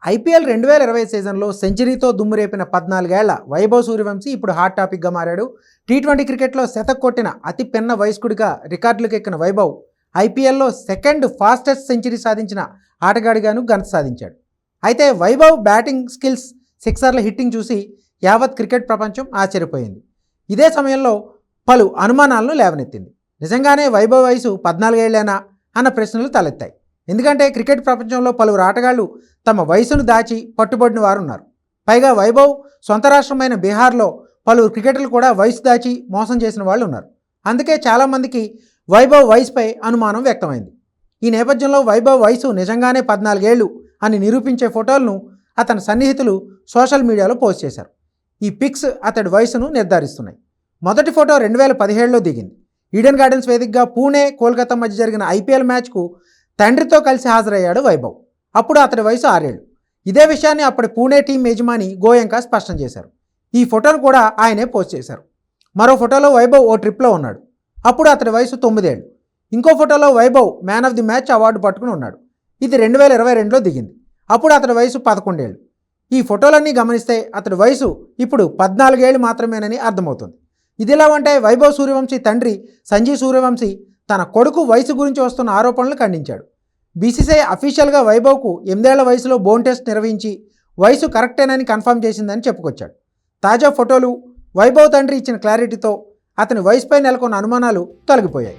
IPL 2020 సీజన్లో సెంచరీతో దుమ్మురేపిన 14 ఏళ్ల వైభవ్ సూర్యవంశీ ఇప్పుడు హాట్ టాపిక్గా మారాడు. టీ20 క్రికెట్లో శతక్ కొట్టిన అతి పిన్న వయస్కుడిగా రికార్డులకు ఎక్కిన వైభవ్ ఐపీఎల్లో సెకండ్ ఫాస్టెస్ట్ సెంచరీ సాధించిన ఆటగాడిగాను ఘనత సాధించాడు. అయితే వైభవ్ బ్యాటింగ్ స్కిల్స్, సిక్సర్ల హిట్టింగ్ చూసి యావత్ క్రికెట్ ప్రపంచం ఆశ్చర్యపోయింది. ఇదే సమయంలో పలు అనుమానాలను లేవనెత్తింది. నిజంగానే వైభవ్ వయసు 14 ఏళ్లేనా అన్న ప్రశ్నలు తలెత్తాయి. ఎందుకంటే క్రికెట్ ప్రపంచంలో పలువురు ఆటగాళ్లు తమ వయసును దాచి పట్టుబడిన వారు ఉన్నారు. పైగా వైభవ్ సొంత రాష్ట్రమైన బీహార్లో పలువురు క్రికెటర్లు కూడా వయసు దాచి మోసం చేసిన వాళ్ళు ఉన్నారు. అందుకే చాలామందికి వైభవ్ వయసుపై అనుమానం వ్యక్తమైంది. ఈ నేపథ్యంలో వైభవ్ వయసు నిజంగానే 14 ఏళ్ళు అని నిరూపించే ఫోటోలను అతని సన్నిహితులు సోషల్ మీడియాలో పోస్ట్ చేశారు. ఈ పిక్స్ అతడి వయసును నిర్ధారిస్తున్నాయి. మొదటి ఫోటో 2017లో దిగింది. ఈడెన్ గార్డెన్స్ వేదికగా పూణే, కోల్కతా మధ్య జరిగిన ఐపీఎల్ మ్యాచ్కు తండ్రితో కలిసి హాజరయ్యాడు వైభవ్. అప్పుడు అతడి వయసు 6 ఏళ్ళు. ఇదే విషయాన్ని అప్పటి పూణే టీం యజమాని గోయంకా స్పష్టం చేశారు. ఈ ఫోటోను కూడా ఆయనే పోస్ట్ చేశారు. మరో ఫోటోలో వైభవ్ ఓ ట్రిప్లో ఉన్నాడు. అప్పుడు అతడి వయసు 9 ఏళ్ళు. ఇంకో ఫోటోలో Vaibhav man of the match award పట్టుకుని ఉన్నాడు. ఇది 2022లో దిగింది. అప్పుడు అతడి వయసు 11 ఏళ్ళు. ఈ ఫోటోలన్నీ గమనిస్తే అతడి వయసు ఇప్పుడు 14 ఏళ్ళు మాత్రమేనని అర్థమవుతుంది. ఇదిలా ఉంటే వైభవ్ సూర్యవంశీ తండ్రి సంజీవ్ సూర్యవంశీ తన కొడుకు వయసు గురించి వస్తున్న ఆరోపణలు ఖండించాడు. బీసీసీఐ అఫీషియల్గా వైభవ్కు 8 ఏళ్ల వయసులో బోన్ టెస్ట్ నిర్వహించి వయసు కరెక్టేనని కన్ఫర్మ్ చేసిందని చెప్పుకొచ్చాడు. తాజా ఫోటోలు, వైభవ్ తండ్రి ఇచ్చిన క్లారిటీతో అతని వయసుపై నెలకొన్న అనుమానాలు తొలగిపోయాయి.